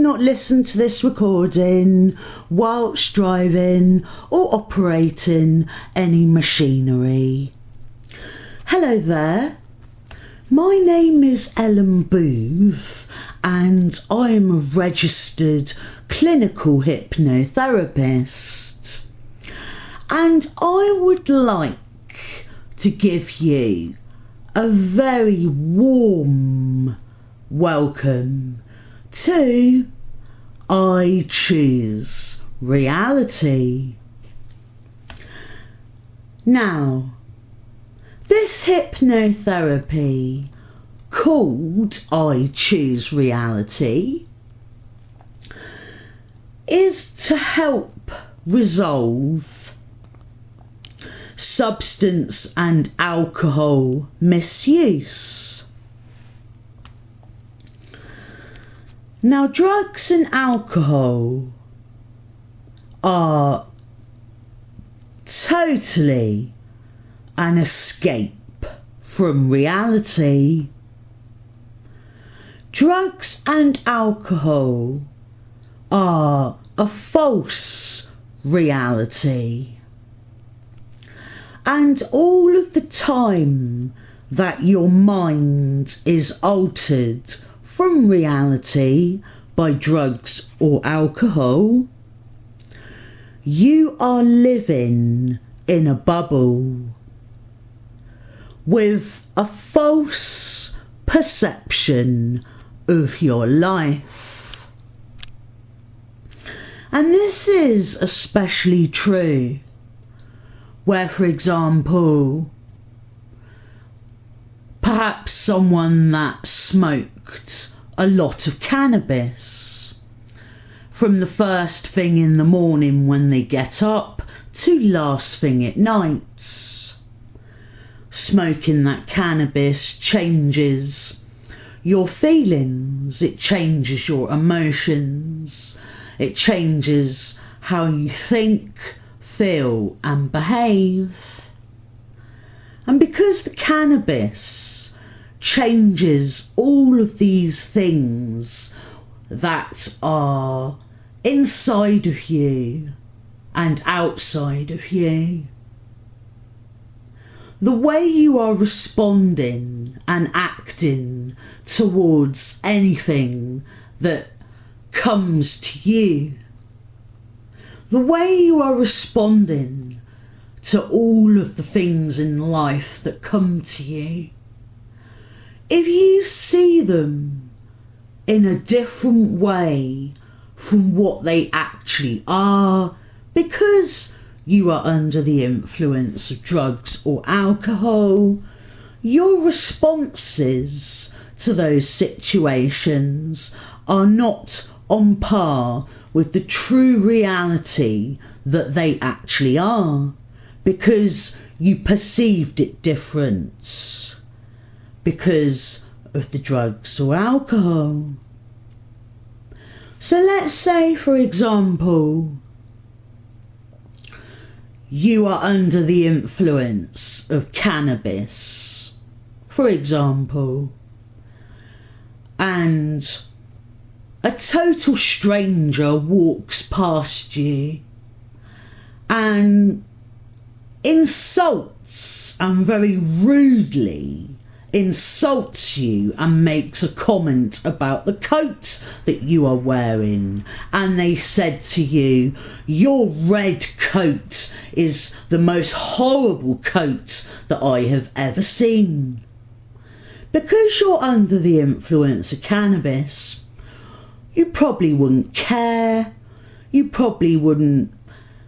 not listen to this recording whilst driving or operating any machinery. Hello there. My name is Ellen Booth and I'm a registered clinical hypnotherapist. And I would like to give you a very warm welcome to I Choose Reality. Now, this hypnotherapy called I Choose Reality is to help resolve substance and alcohol misuse. Now, drugs and alcohol are totally an escape from reality. Drugs and alcohol are a false reality. And all of the time that your mind is altered from reality by drugs or alcohol, you are living in a bubble with a false perception of your life. And this is especially true where, for example, perhaps someone that smoked a lot of cannabis from the first thing in the morning when they get up to last thing at night. Smoking that cannabis changes your feelings, it changes your emotions, it changes how you think, feel and behave. And because the cannabis changes all of these things that are inside of you and outside of you, the way you are responding and acting towards anything that comes to you, the way you are responding to all of the things in life that come to you, if you see them in a different way from what they actually are, because you are under the influence of drugs or alcohol, your responses to those situations are not on par with the true reality that they actually are, because you perceived it different because of the drugs or alcohol. So let's say, for example, you are under the influence of cannabis, for example, and a total stranger walks past you and insults and very rudely insults you and makes a comment about the coat that you are wearing, and they said to you, your red coat is the most horrible coat that I have ever seen. Because you're under the influence of cannabis, you probably wouldn't care, you probably wouldn't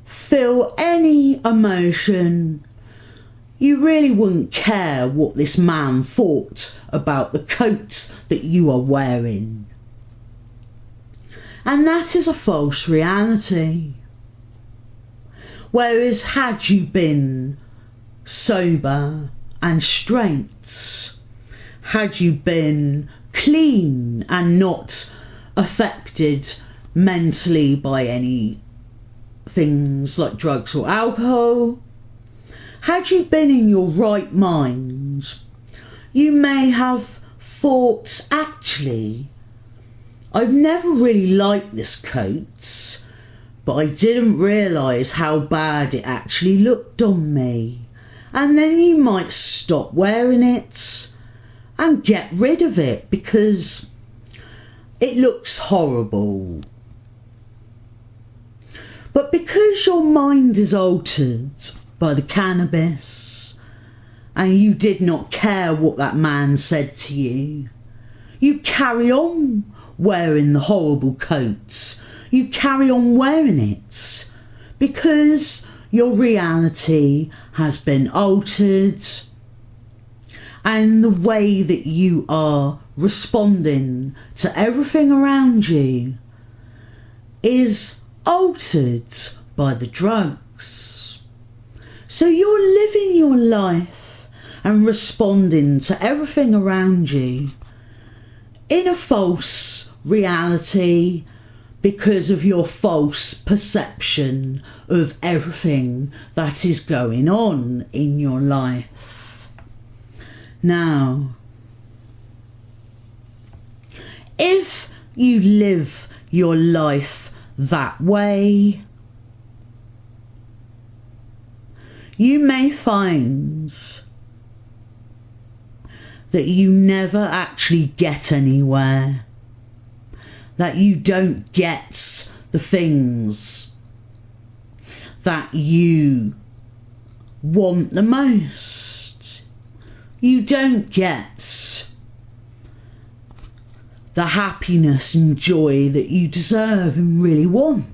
feel any emotion, you really wouldn't care what this man thought about the coat that you are wearing. And that is a false reality. Whereas had you been sober and straight, had you been clean and not affected mentally by any things like drugs or alcohol, had you been in your right mind, you may have thought, actually, I've never really liked this coat, but I didn't realise how bad it actually looked on me. And then you might stop wearing it and get rid of it because it looks horrible. But because your mind is altered by the cannabis and you did not care what that man said to you, you carry on wearing the horrible coats. You carry on wearing it because your reality has been altered and the way that you are responding to everything around you is altered by the drugs. So you're living your life and responding to everything around you in a false reality because of your false perception of everything that is going on in your life. Now, if you live your life that way, you may find that you never actually get anywhere, that you don't get the things that you want the most. You don't get the happiness and joy that you deserve and really want.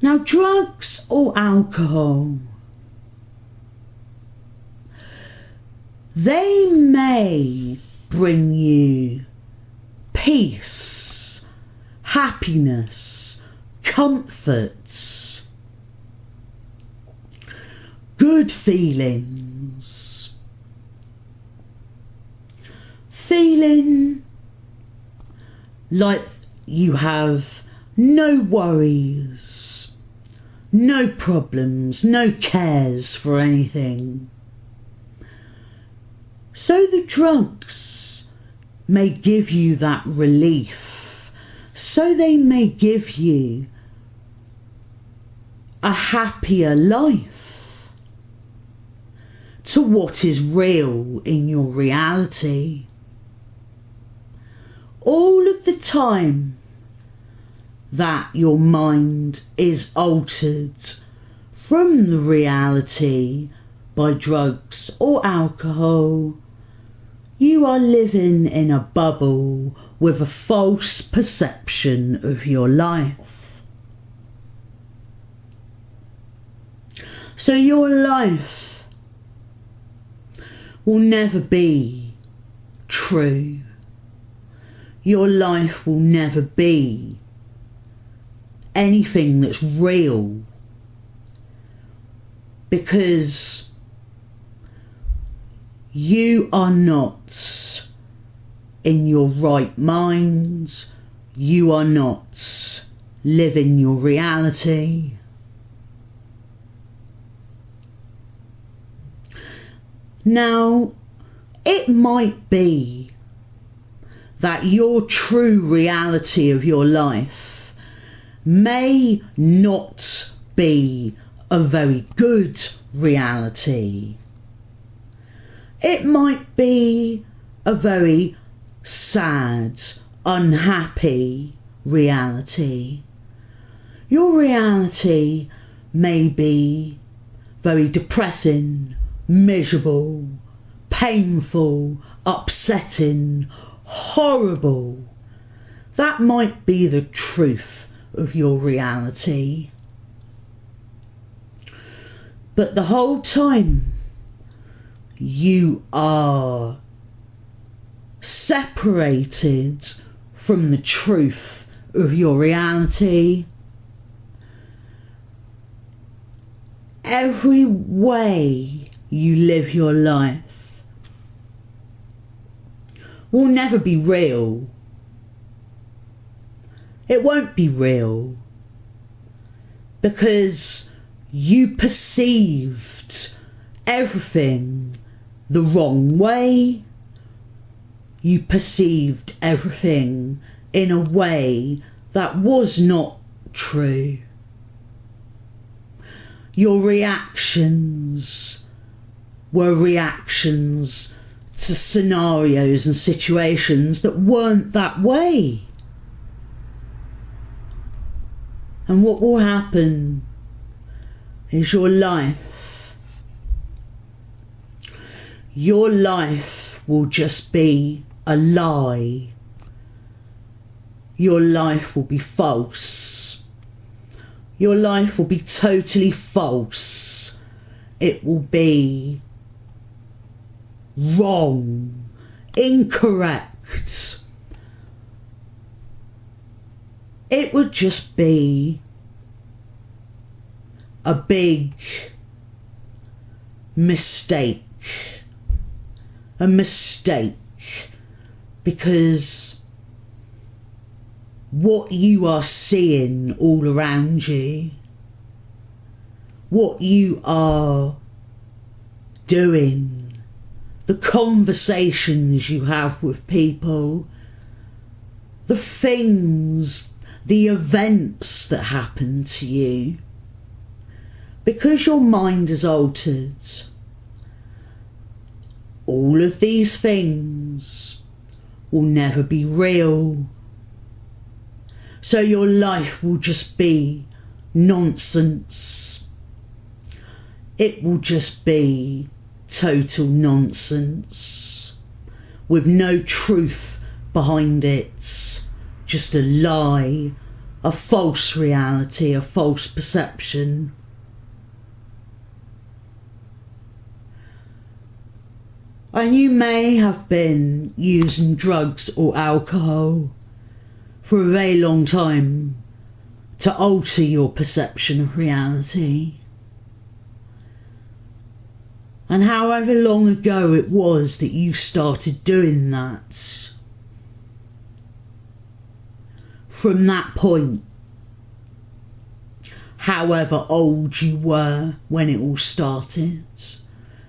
Now, drugs or alcohol, they may bring you peace, happiness, comfort, good feelings, feeling like you have no worries, no problems, no cares for anything. So the drugs may give you that relief. So they may give you a happier life to what is real in your reality. All of the time that your mind is altered from the reality by drugs or alcohol, you are living in a bubble with a false perception of your life. So your life will never be true. Your life will never be anything that's real, because you are not in your right mind. You are not living your reality. Now, it might be that your true reality of your life may not be a very good reality. It might be a very sad, unhappy reality. Your reality may be very depressing, miserable, painful, upsetting, horrible. That might be the truth of your reality. But the whole time you are separated from the truth of your reality. Every way you live your life will never be real. It won't be real because you perceived everything the wrong way, you perceived everything in a way that was not true. Your reactions were reactions to scenarios and situations that weren't that way. And what will happen is your life will just be a lie. Your life will be false. Your life will be totally false. It will be wrong, incorrect. It would just be a big mistake. A mistake, because what you are seeing all around you, what you are doing, the conversations you have with people, the things, the events that happen to you, because your mind is altered, all of these things will never be real. So your life will just be nonsense. It will just be total nonsense with no truth behind it. Just a lie, a false reality, a false perception. And you may have been using drugs or alcohol for a very long time to alter your perception of reality. And however long ago it was that you started doing that, from that point, however old you were when it all started,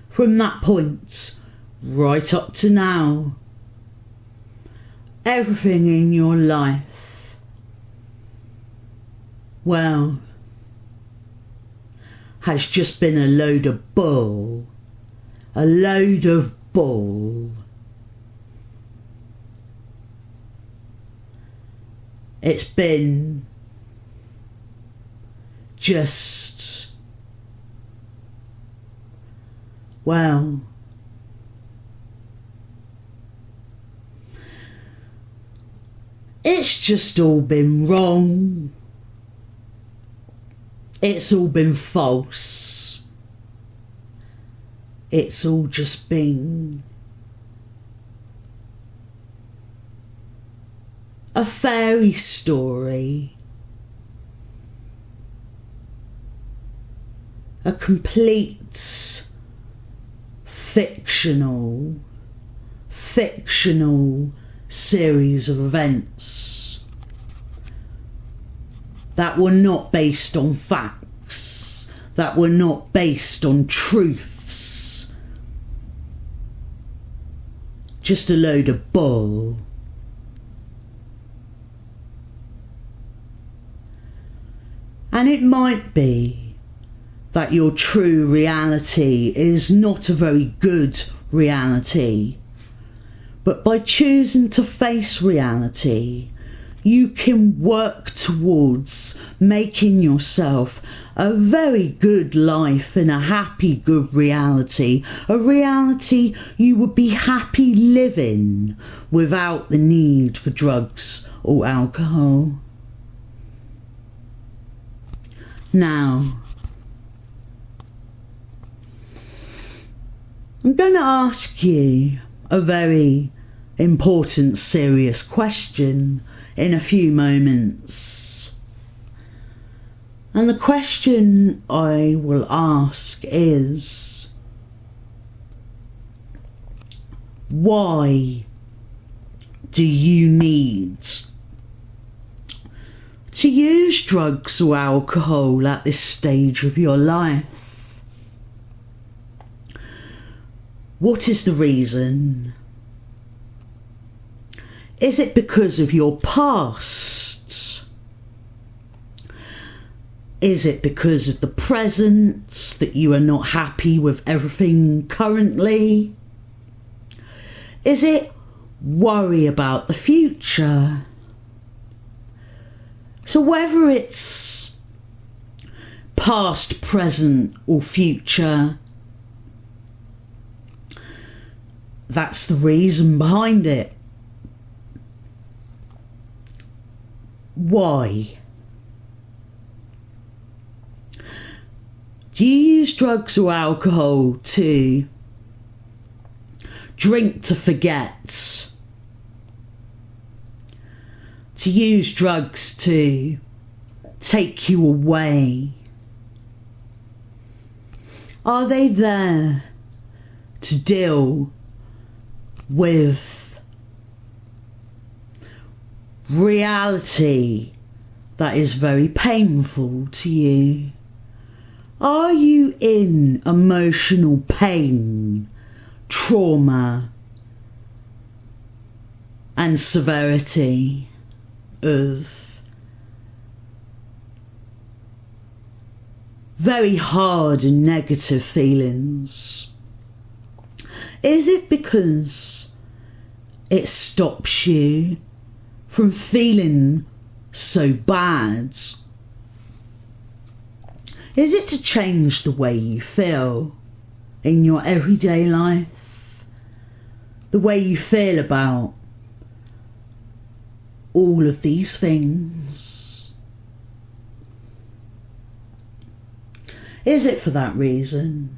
from that point right up to now, everything in your life, well, has just been a load of bull. A load of bull. It's been just, well, it's just all been wrong. It's all been false. It's all just been a fairy story. A complete fictional series of events that were not based on facts, that were not based on truths. Just a load of bull. And it might be that your true reality is not a very good reality. But by choosing to face reality, you can work towards making yourself a very good life in a happy, good reality. A reality you would be happy living without the need for drugs or alcohol. Now, I'm going to ask you a very important, serious question in a few moments. And the question I will ask is, why do you need to use drugs or alcohol at this stage of your life? What is the reason? Is it because of your past? Is it because of the present that you are not happy with everything currently? Is it worry about the future? So whether it's past, present or future, that's the reason behind it. Why? Do you use drugs or alcohol to drink to forget? To use drugs to take you away? Are they there to deal with reality that is very painful to you? Are you in emotional pain, trauma, and severity of very hard and negative feelings? Is it because it stops you from feeling so bad? Is it to change the way you feel in your everyday life? The way you feel about all of these things? Is it for that reason?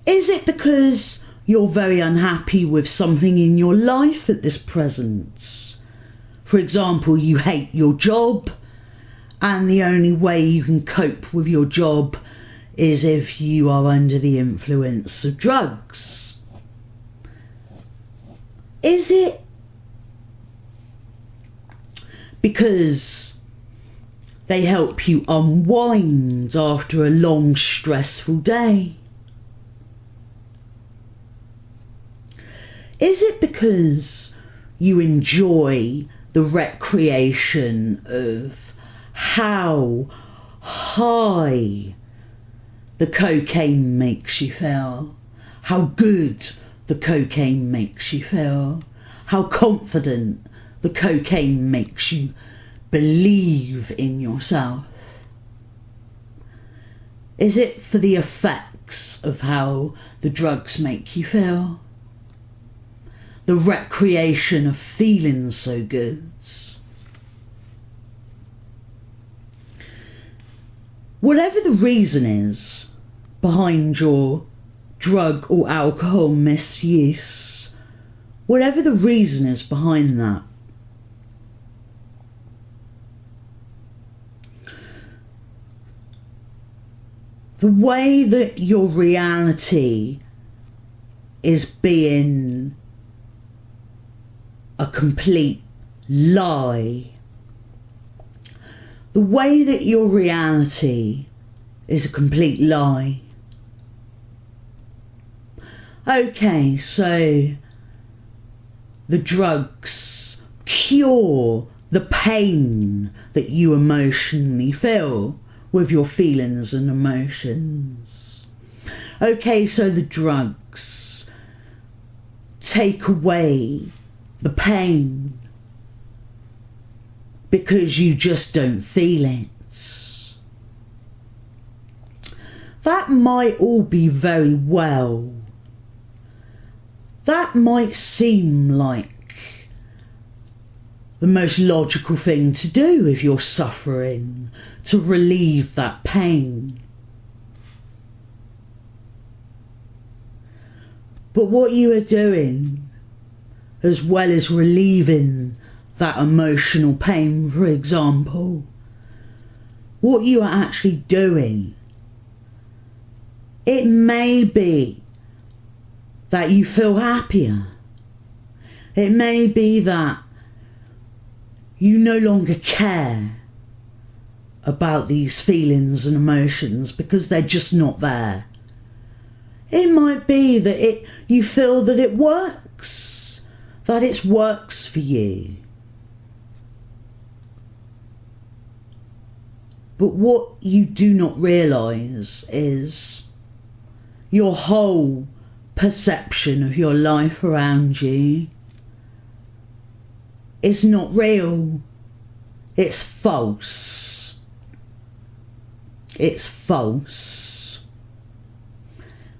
Is it because you're very unhappy with something in your life at this present? For example, you hate your job, and the only way you can cope with your job is if you are under the influence of drugs. Is it because they help you unwind after a long, stressful day? Is it because you enjoy the recreation of how high the cocaine makes you feel, how good the cocaine makes you feel, how confident the cocaine makes you believe in yourself? Is it for the effects of how the drugs make you feel? The recreation of feeling so good? Whatever the reason is behind your drug or alcohol misuse, whatever the reason is behind that, the way that your reality is being a complete lie, the way that your reality is a complete lie. Okay, so the drugs cure the pain that you emotionally feel with your feelings and emotions. Okay, so the drugs take away the pain because you just don't feel it. That might all be very well. That might seem like the most logical thing to do if you're suffering, to relieve that pain. But what you are doing, as well as relieving that emotional pain, for example, what you are actually doing, it may be that you feel happier. It may be that you no longer care about these feelings and emotions because they're just not there. It might be that you feel that it works. that it works for you. But what you do not realise is your whole perception of your life around you is not real. It's false. It's false.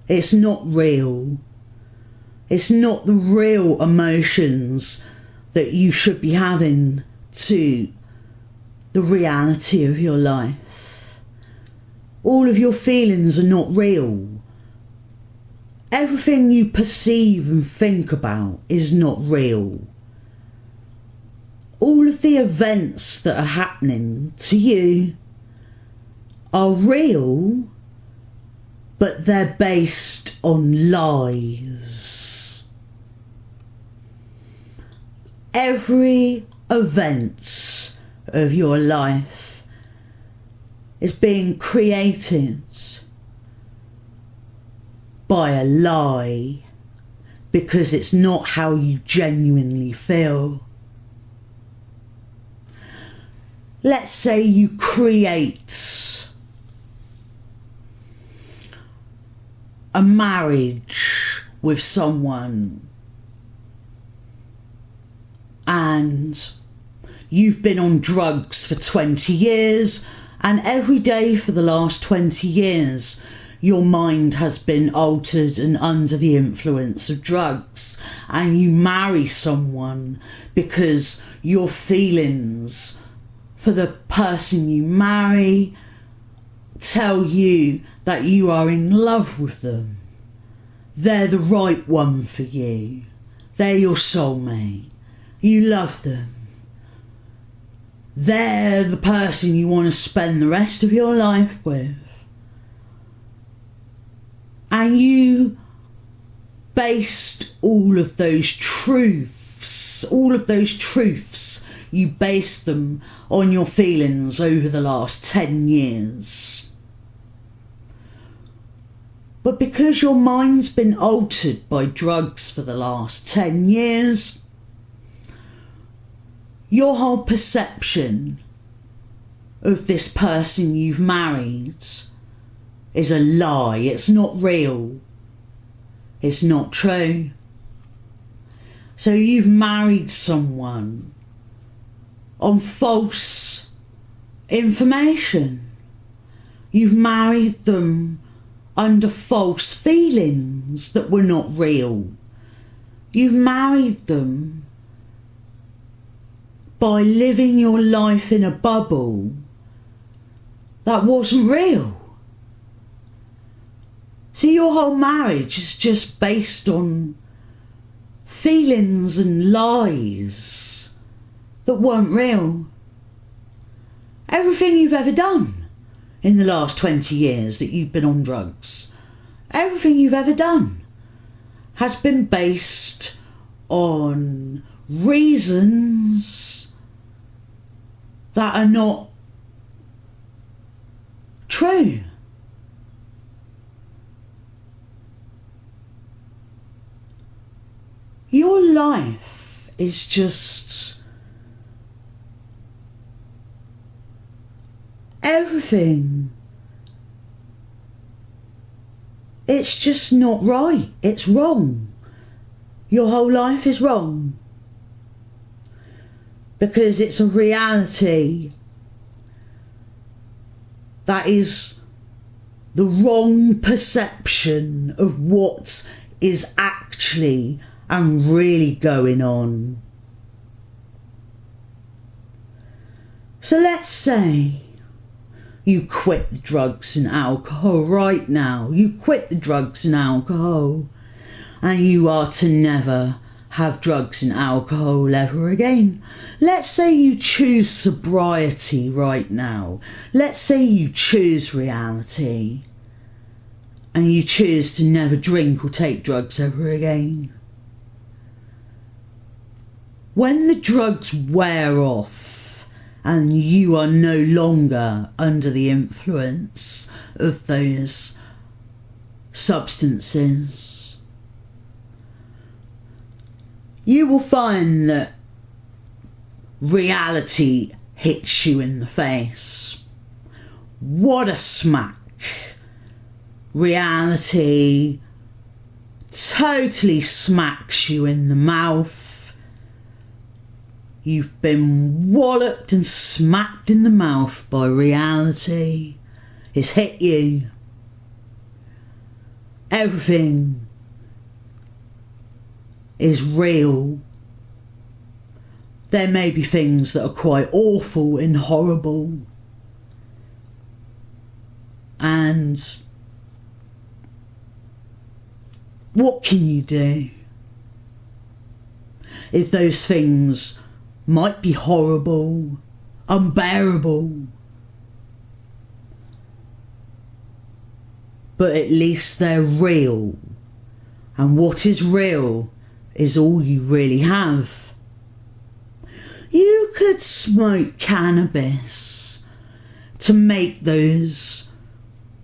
It's not real. It's not the real emotions that you should be having to the reality of your life. All of your feelings are not real. Everything you perceive and think about is not real. All of the events that are happening to you are real, but they're based on lies. Every event of your life is being created by a lie because it's not how you genuinely feel. Let's say you create a marriage with someone and you've been on drugs for 20 years, and every day for the last 20 years your mind has been altered and under the influence of drugs, and you marry someone because your feelings for the person you marry tell you that you are in love with them. They're the right one for you. They're your soulmate. You love them. They're the person you want to spend the rest of your life with. And you based all of those truths, you based them on your feelings over the last 10 years. But because your mind's been altered by drugs for the last 10 years, your whole perception of this person you've married is a lie. It's not real. It's not true. So you've married someone on false information. You've married them under false feelings that were not real. You've married them by living your life in a bubble that wasn't real. So your whole marriage is just based on feelings and lies that weren't real. Everything you've ever done in the last 20 years that you've been on drugs, everything you've ever done has been based on reasons that are not true. Your life is just everything. It's just not right. It's wrong. Your whole life is wrong. Because it's a reality that is the wrong perception of what is actually and really going on. So let's say you quit the drugs and alcohol right now. You quit the drugs and alcohol, and you are to never have drugs and alcohol ever again. Let's say you choose sobriety right now. Let's say you choose reality and you choose to never drink or take drugs ever again. When the drugs wear off and you are no longer under the influence of those substances, you will find that reality hits you in the face. What a smack. Reality totally smacks you in the mouth. You've been walloped and smacked in the mouth by reality. It's hit you. Everything is real. There may be things that are quite awful and horrible. And what can you do? If those things might be horrible, unbearable, but at least they're real. And what is real is all you really have. You could smoke cannabis to make those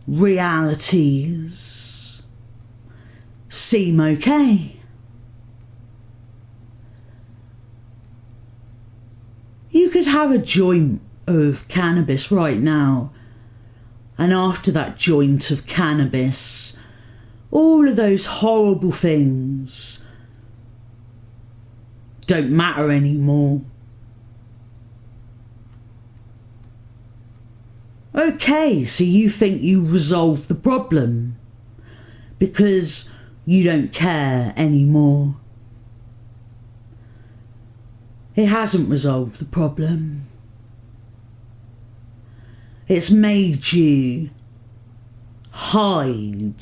realities seem okay. You could have a joint of cannabis right now, and after that joint of cannabis, all of those horrible things don't matter anymore. Okay, so you think you resolved the problem because you don't care anymore. It hasn't resolved the problem. It's made you hide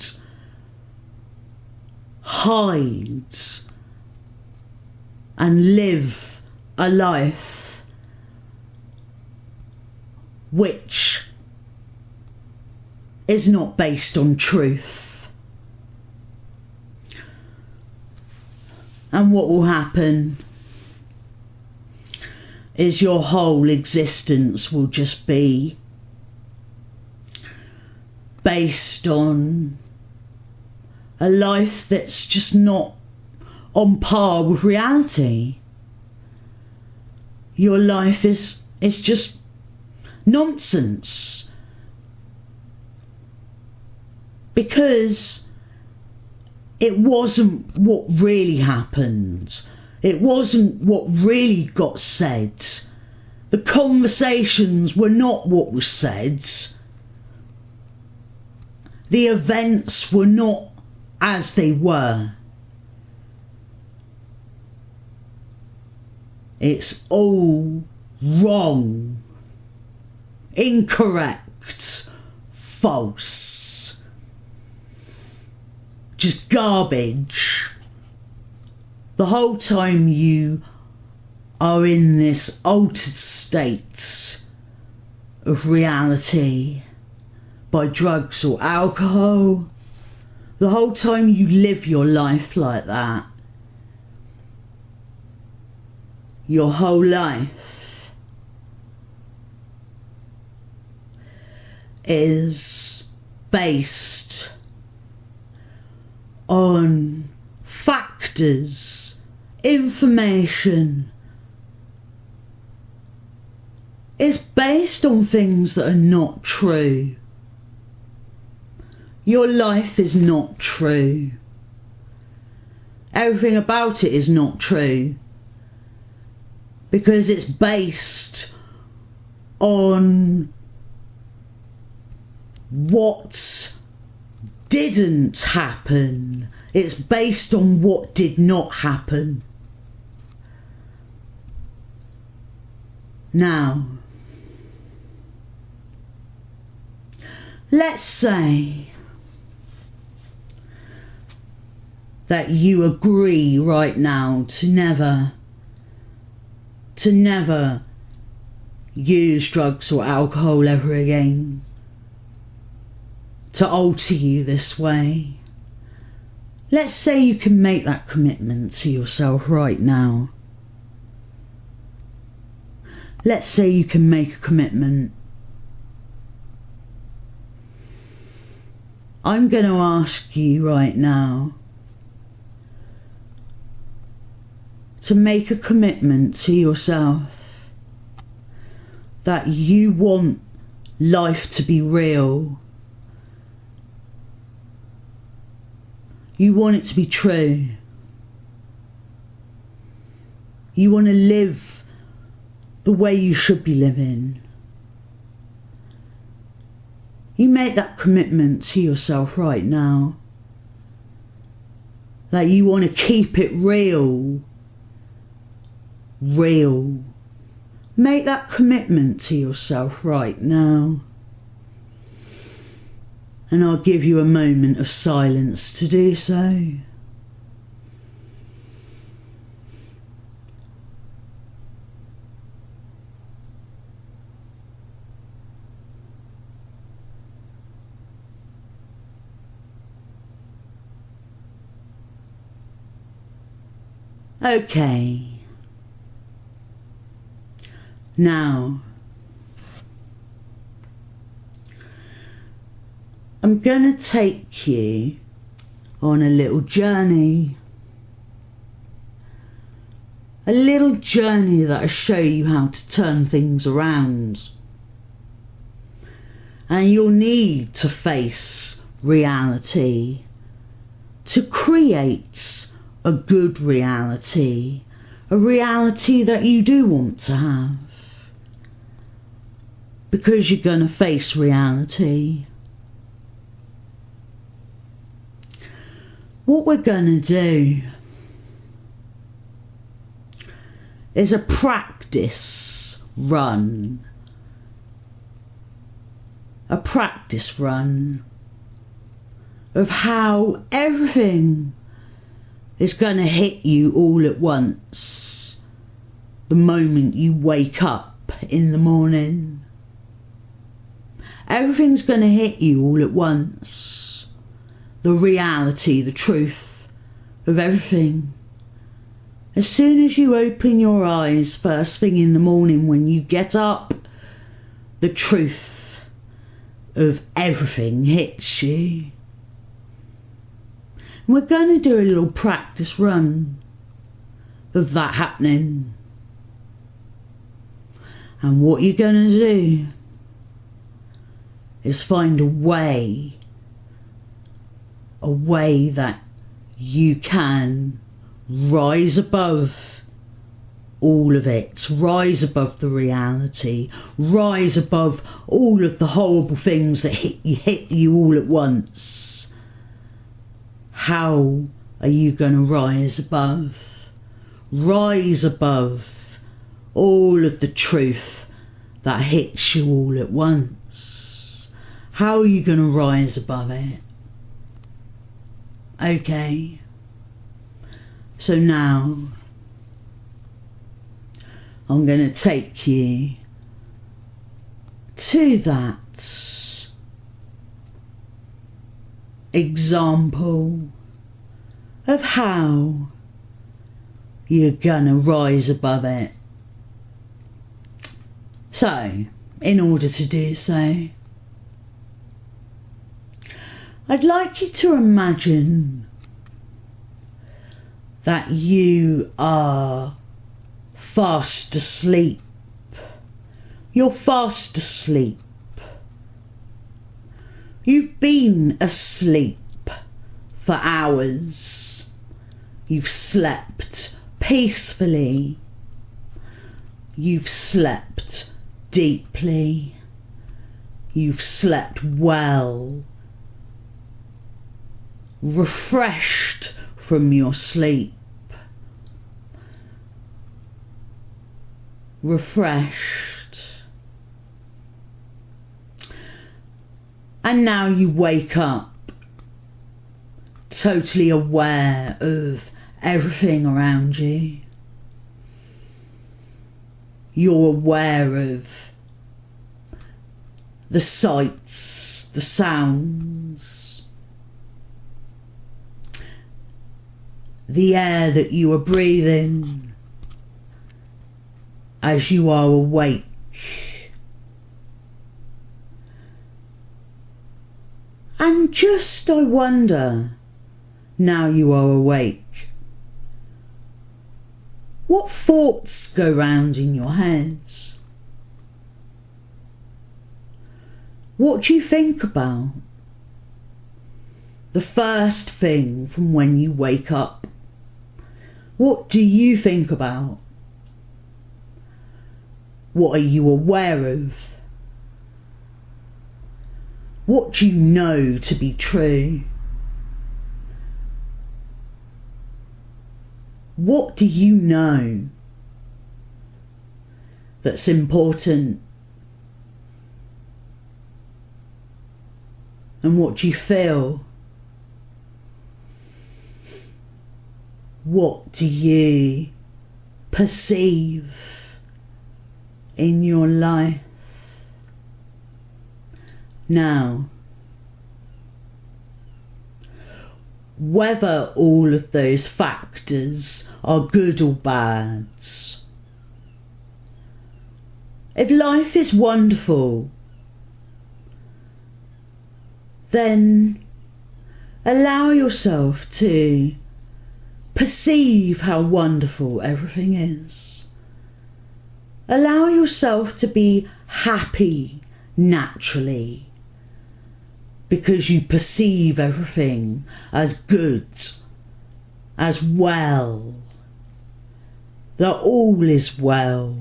and live a life which is not based on truth. And what will happen is your whole existence will just be based on a life that's just not on par with reality. Your life is just nonsense. Because it wasn't what really happened. It wasn't what really got said. The conversations were not what was said. The events were not as they were. It's all wrong, incorrect, false. Just garbage. The whole time you are in this altered state of reality by drugs or alcohol, the whole time you live your life like that, your whole life is based on factors, information. It's based on things that are not true. Your life is not true. Everything about it is not true. Because it's based on what didn't happen. It's based on what did not happen. Now, let's say that you agree right now to never use drugs or alcohol ever again, to alter you this way. Let's say you can make that commitment to yourself right now. Let's say you can make a commitment. I'm going to ask you right now to make a commitment to yourself that you want life to be real. You want it to be true. You want to live the way you should be living. You make that commitment to yourself right now. That you want to keep it real. Real. Make that commitment to yourself right now. And I'll give you a moment of silence to do so. Okay. Now, I'm going to take you on a little journey. A little journey that'll show you how to turn things around. And you'll need to face reality to create a good reality. A reality that you do want to have. Because you're going to face reality. What we're going to do is a practice run. A practice run of how everything is going to hit you all at once the moment you wake up in the morning. Everything's going to hit you all at once. The reality, the truth of everything. As soon as you open your eyes first thing in the morning when you get up, the truth of everything hits you. And we're going to do a little practice run of that happening. And what you're going to do is find a way that you can rise above all of it, rise above the reality, rise above all of the horrible things that hit you all at once. How are you going to rise above? Rise above all of the truth that hits you all at once. How are you going to rise above it? Okay. So now I'm going to take you to that example of how you're going to rise above it. So, in order to do so, I'd like you to imagine that you are fast asleep. You're fast asleep. You've been asleep for hours. You've slept peacefully. You've slept deeply. You've slept well. Refreshed from your sleep. Refreshed. And now you wake up totally aware of everything around you. You're aware of the sights, the sounds, the air that you are breathing as you are awake. And just, I wonder, now you are awake, What thoughts go round in your head? What do you think about? The first thing from when you wake up. What do you think about? What are you aware of? What do you know to be true? What do you know that's important? And what do you feel? What do you perceive in your life? Now, whether all of those factors are good or bad, if life is wonderful, then allow yourself to perceive how wonderful everything is. Allow yourself to be happy naturally, because you perceive everything as good, as well, that all is well,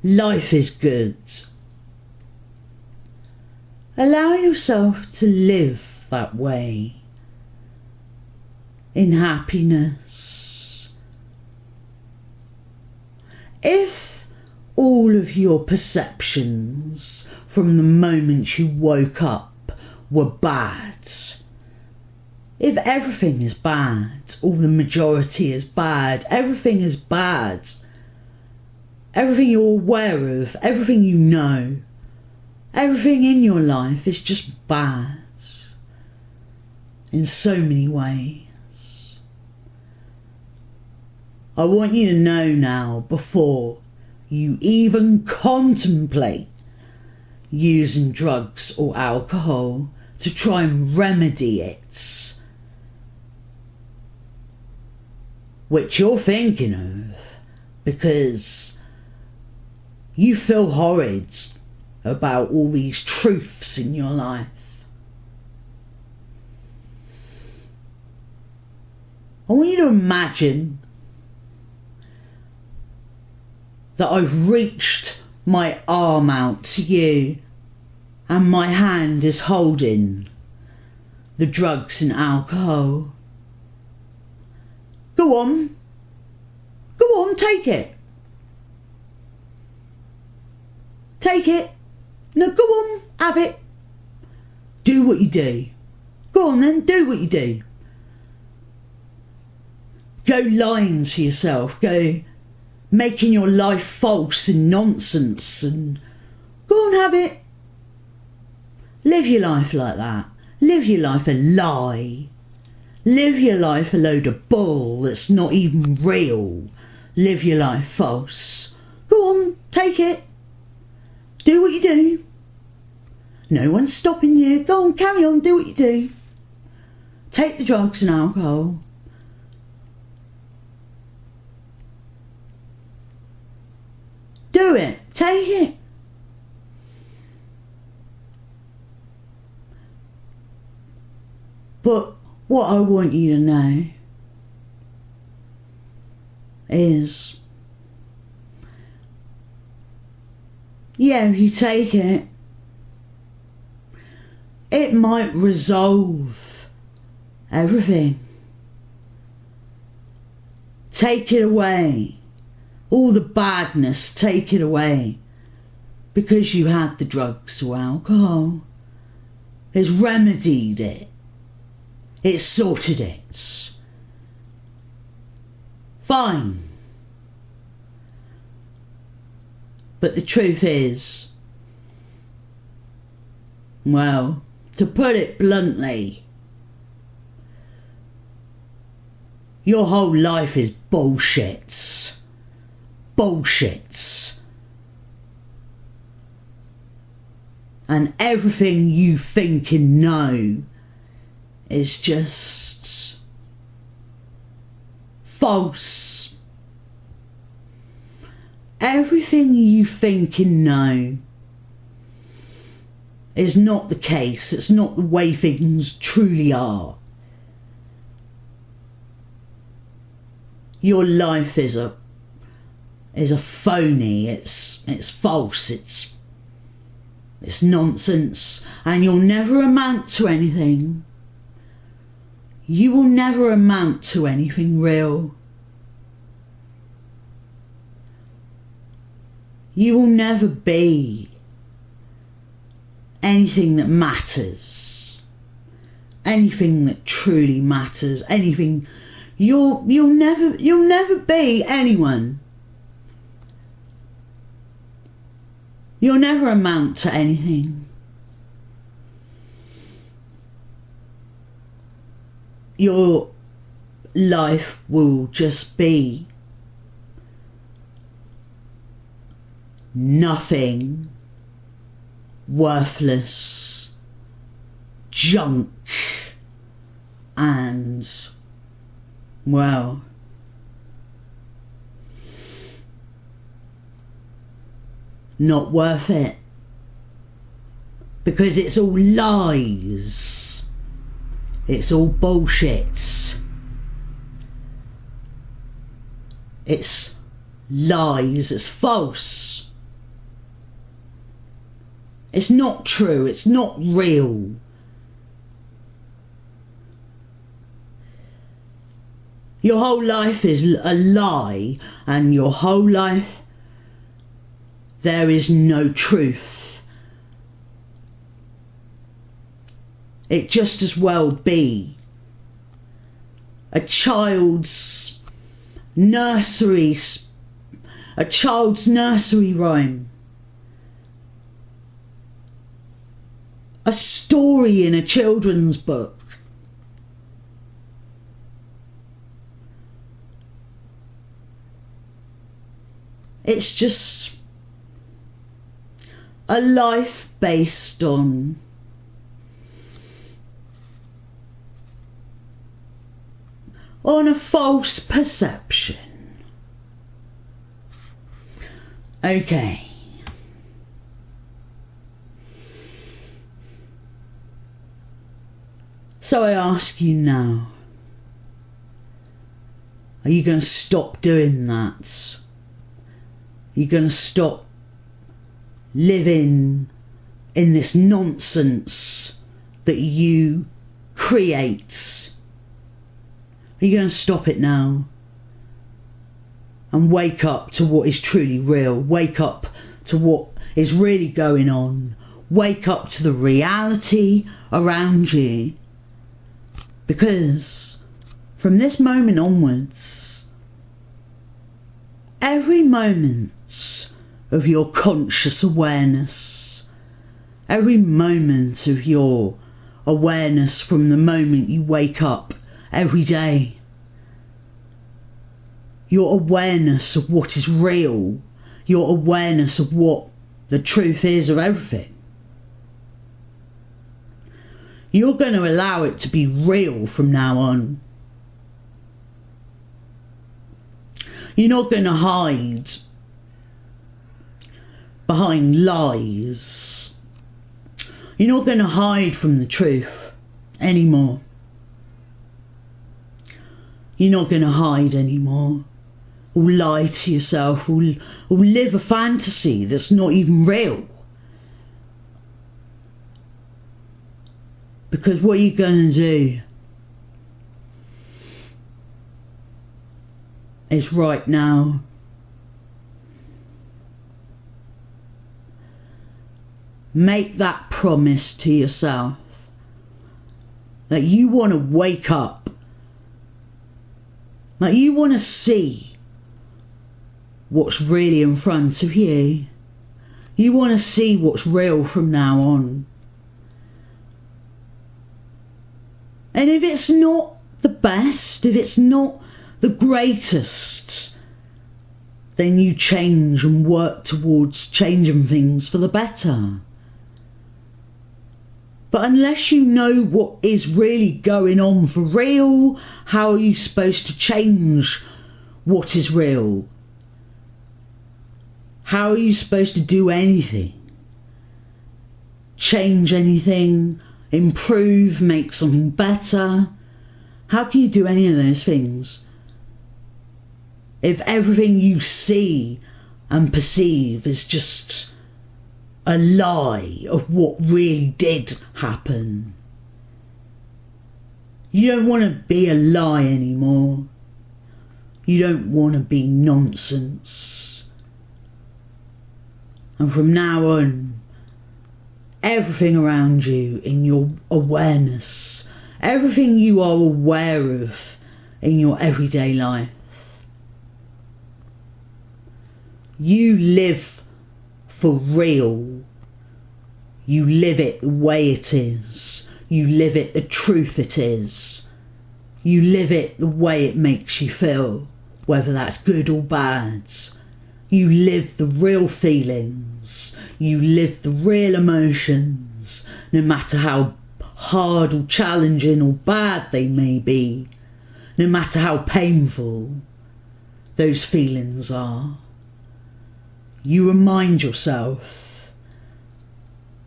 life is good. Allow yourself to live that way, in happiness. If all of your perceptions from the moment you woke up were bad, if everything is bad, or the majority is bad, everything is bad, everything you're aware of, everything you know, everything in your life is just bad in so many ways. I want you to know now, before you even contemplate using drugs or alcohol to try and remedy it, which you're thinking of because you feel horrid about all these truths in your life. I want you to imagine that I've reached my arm out to you and my hand is holding the drugs and alcohol. Go on, take it. Take it. No, go on, have it. Do what you do. Go on then, do what you do. Go lying to yourself, go making your life false and nonsense, and go on, have it. Live your life like that. Live your life a lie. Live your life a load of bull that's not even real. Live your life false. Go on, take it. Do what you do. No one's stopping you. Go on, carry on, do what you do. Take the drugs and alcohol. Do it. Take it. But what I want you to know is, yeah, if you take it, it might resolve everything. Take it away. All the badness, take it away. Because you had the drugs or alcohol. It's remedied it. It's sorted it. Fine. But the truth is, well, to put it bluntly, your whole life is bullshit. Bullshit. And everything you think and know is just false. everything you think and know is not the case. It's not the way things truly are. Your life is a phony. It's false. It's nonsense, and you'll never amount to anything. You will never amount to anything real. You will never be anything that matters, anything that truly matters, anything. You'll never be anyone. You'll never amount to anything. Your life will just be nothing, worthless, junk, and, well, not worth it, because it's all lies, it's all bullshit, it's lies, it's false, it's not true, it's not real. Your whole life is a lie, and your whole life there is no truth. It just as well be a child's nursery rhyme, a story in a children's book. It's just a life based on a false perception. Okay. So I ask you now, are you going to stop doing that? Are you going to stop living in this nonsense that you create? Are you going to stop it now and wake up to what is truly real? Wake up to what is really going on. Wake up to the reality around you. Because from this moment onwards, every moment of your conscious awareness, every moment of your awareness from the moment you wake up every day, your awareness of what is real, your awareness of what the truth is of everything, you're going to allow it to be real from now on. You're not going to hide behind lies. You're not going to hide from the truth anymore. You're not going to hide anymore, or lie to yourself, or live a fantasy that's not even real. Because what you're going to do is right now make that promise to yourself that you want to wake up, that you want to see what's really in front of you. You want to see what's real from now on. And if it's not the best, if it's not the greatest, then you change and work towards changing things for the better. But unless you know what is really going on for real, how are you supposed to change what is real? How are you supposed to do anything? Change anything? Improve? Make something better? How can you do any of those things if everything you see and perceive is just a lie of what really did happen? You don't want to be a lie anymore. You don't want to be nonsense. And from now on, everything around you in your awareness, everything you are aware of in your everyday life, you live for real. You live it the way it is. You live it the truth it is. You live it the way it makes you feel, whether that's good or bad. You live the real feelings. You live the real emotions, no matter how hard or challenging or bad they may be, no matter how painful those feelings are. You remind yourself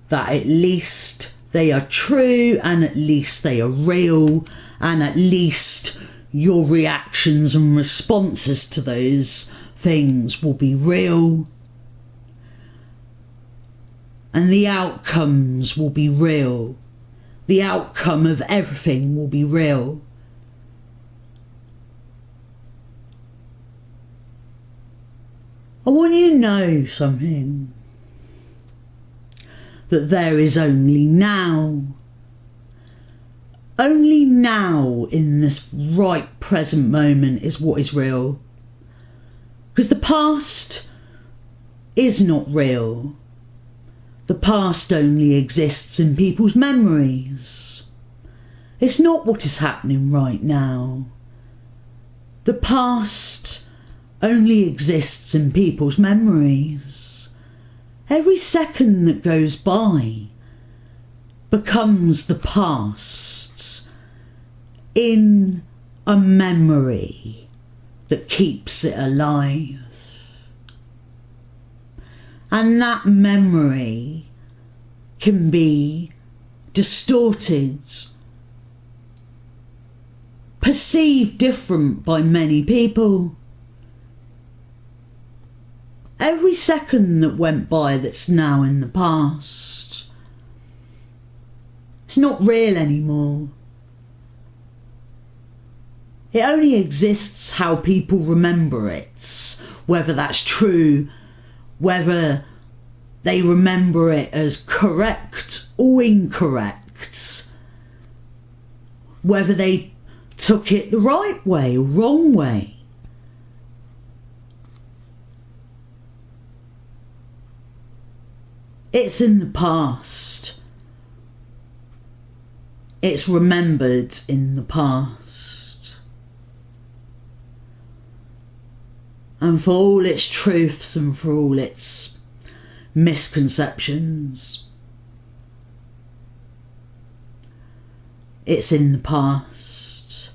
that at least they are true, and at least they are real, and at least your reactions and responses to those things will be real, and the outcomes will be real. The outcome of everything will be real. I want you to know something, that there is only now. Only now, in this right present moment, is what is real. Because the past is not real. The past only exists in people's memories. It's not what is happening right now. The past only exists in people's memories. Every second that goes by becomes the past in a memory that keeps it alive. And that memory can be distorted, perceived different by many people. Every second that went by that's now in the past, it's not real anymore. It only exists how people remember it, whether that's true, whether they remember it as correct or incorrect, whether they took it the right way or wrong way. It's in the past. It's remembered in the past. And for all its truths and for all its misconceptions, it's in the past.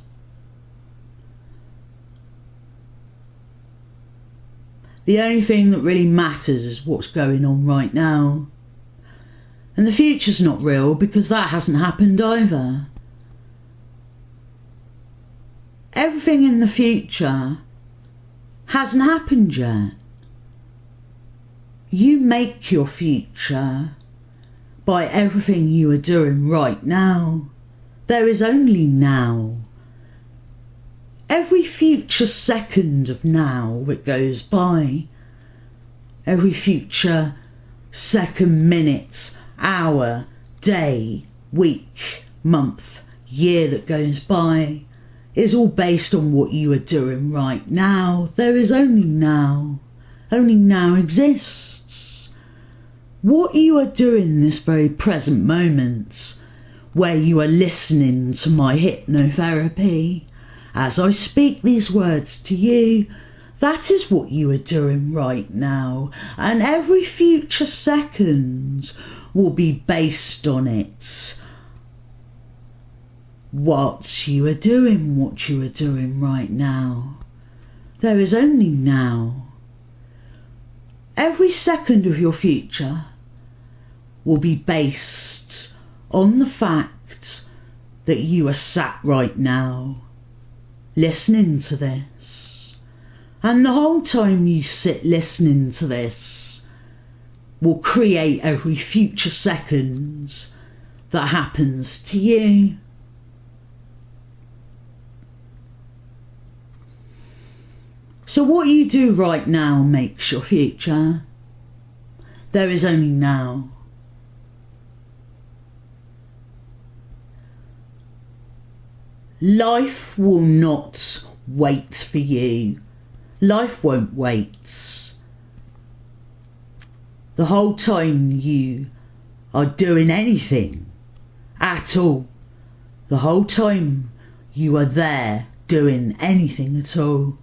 The only thing that really matters is what's going on right now. And the future's not real because that hasn't happened either. Everything in the future hasn't happened yet. You make your future by everything you are doing right now. There is only now. Every future second of now that goes by, every future second, minute, hour, day, week, month, year that goes by is all based on what you are doing right now. There is only now. Only now exists. What you are doing this very present moment, where you are listening to my hypnotherapy, as I speak these words to you, that is what you are doing right now. And every future second will be based on it. What you are doing right now. There is only now. Every second of your future will be based on the fact that you are sat right now listening to this. And the whole time you sit listening to this will create every future second that happens to you. So what you do right now makes your future. There is only now. Life will not wait for you. Life won't wait. The whole time you are doing anything at all, the whole time you are there doing anything at all,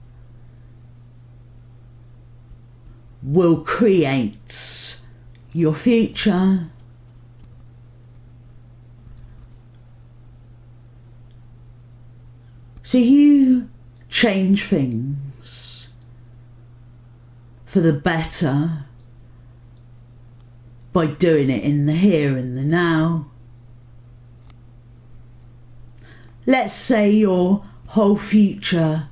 will create your future. So you change things for the better by doing it in the here and the now. Let's say your whole future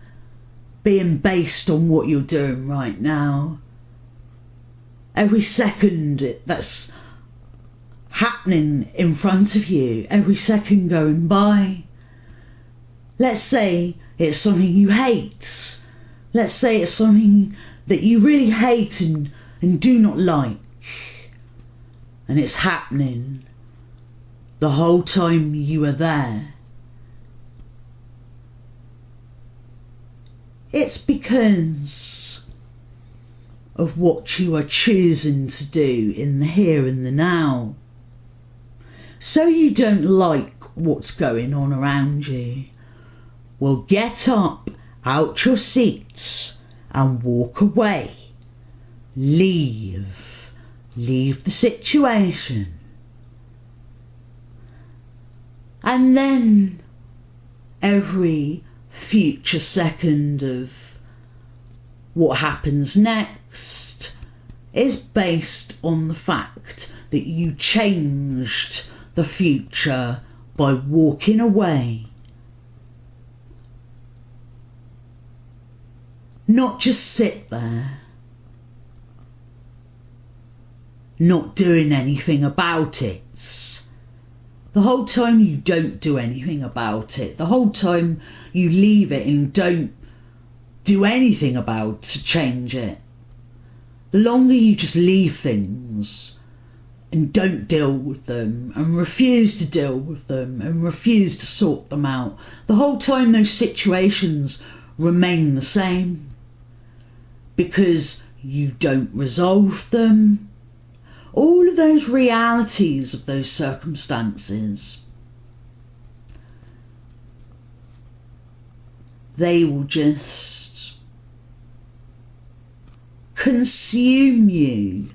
being based on what you're doing right now. Every second that's happening in front of you, every second going by. Let's say it's something you hate. Let's say it's something that you really hate and do not like. And it's happening the whole time you are there. It's because of what you are choosing to do in the here and the now. So you don't like what's going on around you. Well, get up out your seat and walk away. Leave the situation. And then every future second of what happens next is based on the fact that you changed the future by walking away. Not just sit there, not doing anything about it. The whole time you don't do anything about it, the whole time you leave it and don't do anything about to change it. The longer you just leave things and don't deal with them and refuse to deal with them and refuse to sort them out, the whole time those situations remain the same. Because you don't resolve them. All of those realities of those circumstances, they will just consume you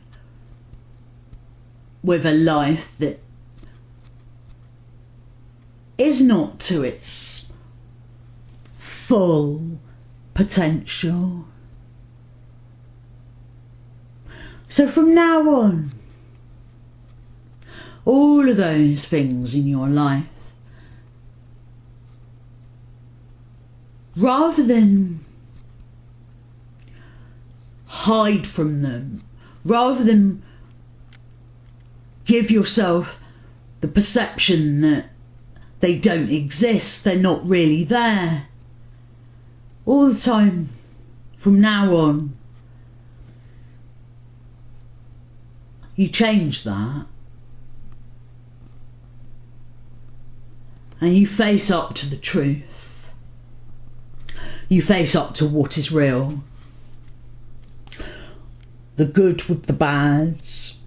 with a life that is not to its full potential. So from now on, all of those things in your life, rather than hide from them, rather than give yourself the perception that they don't exist, they're not really there, all the time from now on, you change that and you face up to the truth. You face up to what is real. The good with the bads.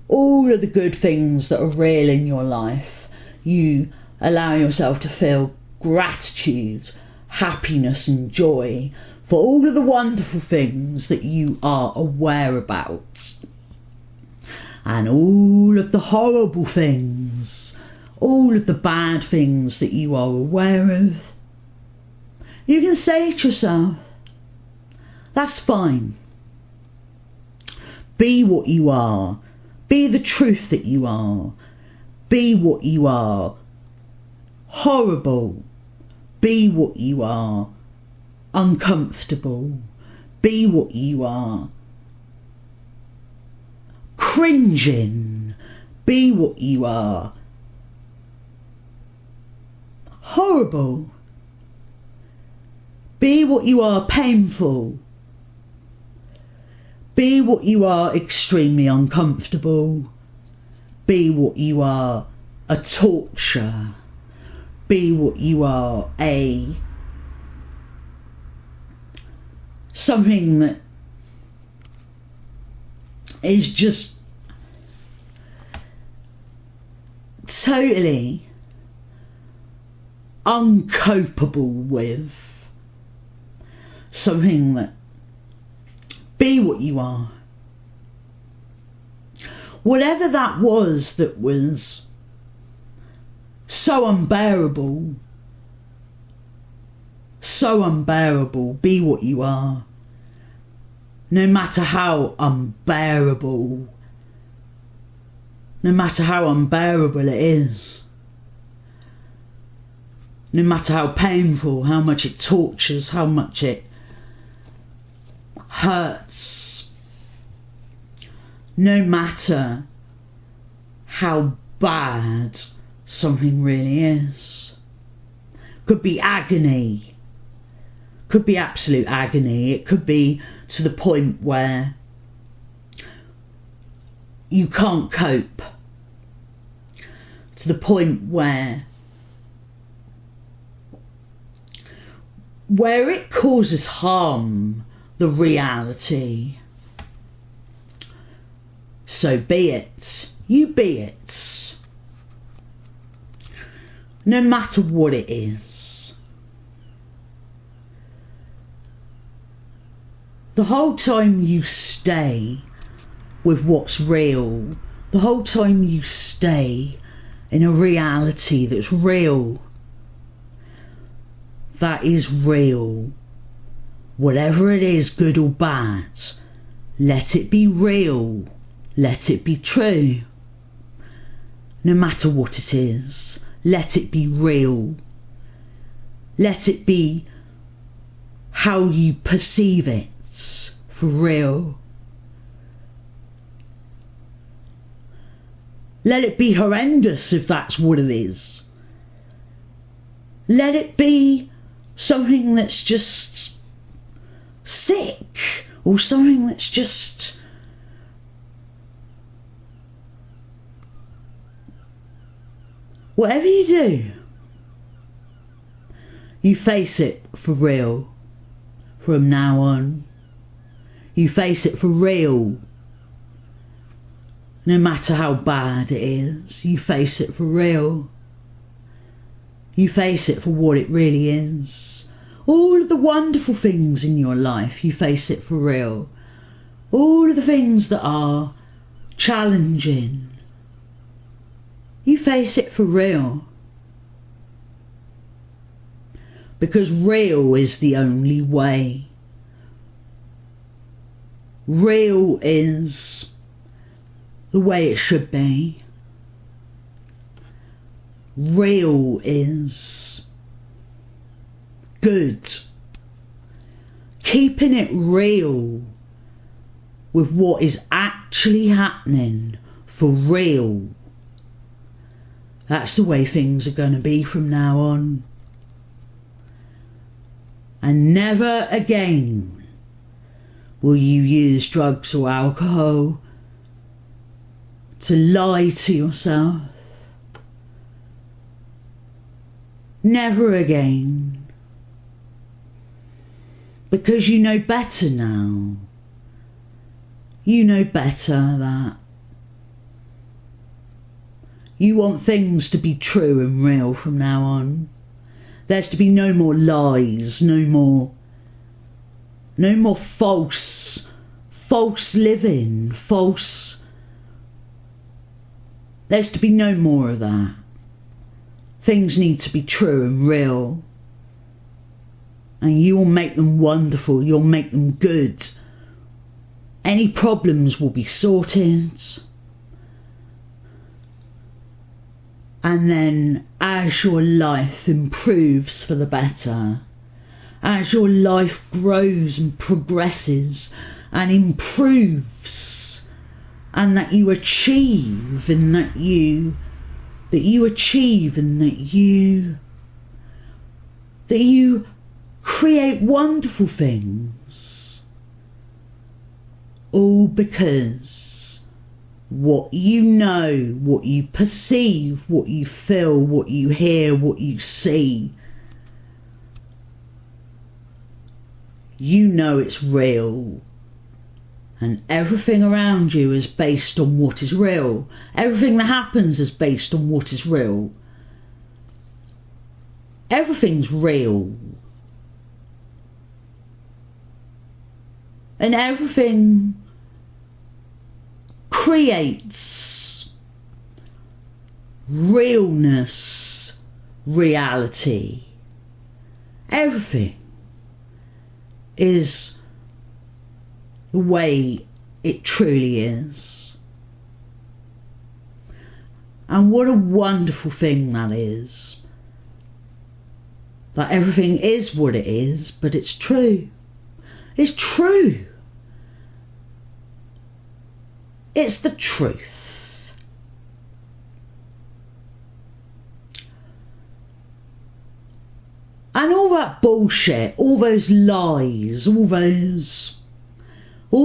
All of the good things that are real in your life. You allow yourself to feel gratitude, happiness and joy for all of the wonderful things that you are aware about. And all of the horrible things, all of the bad things that you are aware of. You can say to yourself, that's fine. Be what you are. Be the truth that you are. Be what you are. Horrible. Be what you are. Uncomfortable. Be what you are. Cringing. Be what you are. Horrible. Be what you are. Painful. Be what you are. Extremely uncomfortable. Be what you are. A torture. Be what you are. Something that is just totally uncopable with. Something that, be what you are. Whatever that was so unbearable, be what you are. No matter how unbearable it is. No matter how painful, how much it tortures, how much it hurts. No matter how bad something really is. Could be agony. Could be absolute agony. It could be to the point where you can't cope. To the point where it causes harm, the reality. So be it. You be it. No matter what it is. The whole time you stay with what's real, the whole time you stay in a reality that's real, that is real. Whatever it is, good or bad, let it be real. Let it be true. No matter what it is, let it be real. Let it be how you perceive it, for real. Let it be horrendous if that's what it is. Let it be something that's just sick, or something that's just whatever you do, you face it for real from now on. You face it for real. No matter how bad it is, you face it for real. You face it for what it really is. All of the wonderful things in your life, you face it for real. All of the things that are challenging, you face it for real. Because real is the only way. Real is the way it should be. Real is good. Keeping it real with what is actually happening for real. That's the way things are going to be from now on. And never again will you use drugs or alcohol to lie to yourself. Never again. Because you know better now. You know better that you want things to be true and real from now on. There's to be no more lies, no more false living, there's to be no more of that. Things need to be true and real. And you will make them wonderful, you'll make them good. Any problems will be sorted. And then as your life improves for the better, as your life grows and progresses and improves, and that you achieve and that you create wonderful things, all because what you know, what you perceive, what you feel, what you hear, what you see, you know it's real. And everything around you is based on what is real. Everything that happens is based on what is real. Everything's real. And everything creates realness, reality. Everything is the way it truly is. And what a wonderful thing that is. That everything is what it is, but it's true. It's true. It's the truth. And all that bullshit, all those lies, all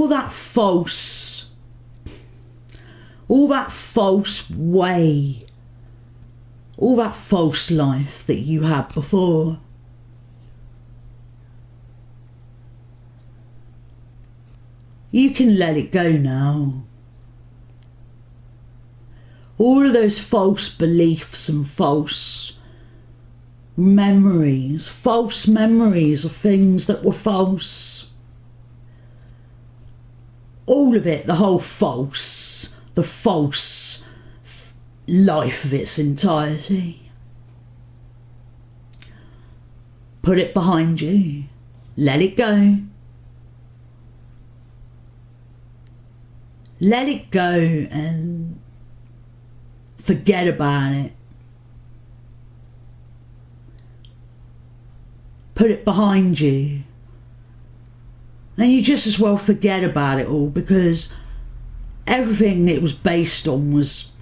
that false way, all that false life that you had before, you can let it go now. All of those false beliefs and false memories of things that were false. All of it, the whole false life of its entirety. Put it behind you. Let it go. Let it go and forget about it. Put it behind you. And you just as well forget about it all, because everything it was based on was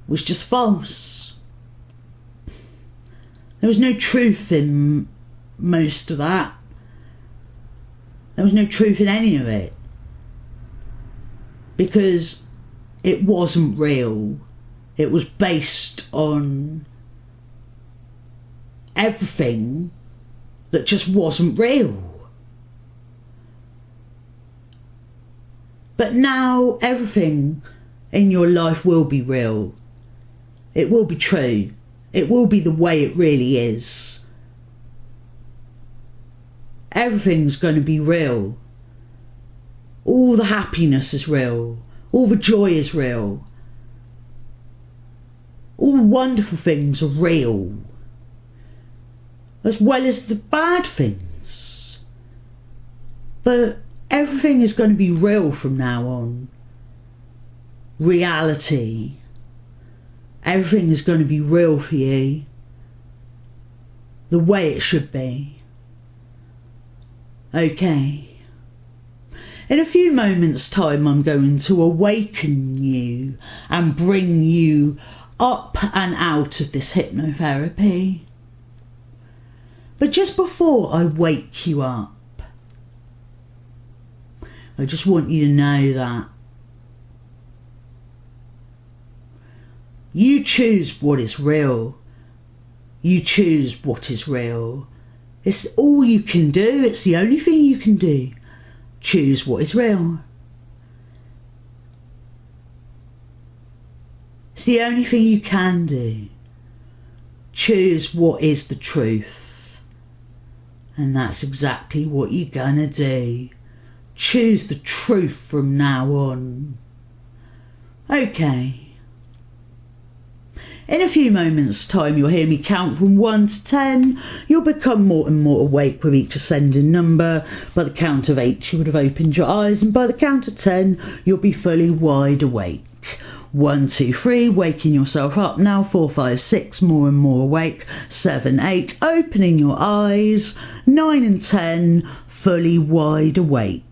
just false. There was no truth in most of that. There was no truth in any of it, because it wasn't real. It was based on everything that just wasn't real. But now everything in your life will be real. It will be true. It will be the way it really is. Everything's going to be real. All the happiness is real. All the joy is real. All the wonderful things are real, as well as the bad things. But everything is going to be real from now on. Reality. Everything is going to be real for you, the way it should be. Okay. In a few moments' time, I'm going to awaken you and bring you up and out of this hypnotherapy. But just before I wake you up, I just want you to know that you choose what is real. You choose what is real. It's all you can do. It's the only thing you can do. Choose what is real. It's the only thing you can do. Choose what is the truth. And that's exactly what you're gonna do. Choose the truth from now on. Okay. In a few moments' time, you'll hear me count from 1 to 10. You'll become more and more awake with each ascending number. By the count of 8, you would have opened your eyes, and by the count of 10, you'll be fully wide awake. 1, 2, 3, waking yourself up now. 4, 5, 6, more and more awake. 7, 8, opening your eyes. 9 and 10, fully wide awake.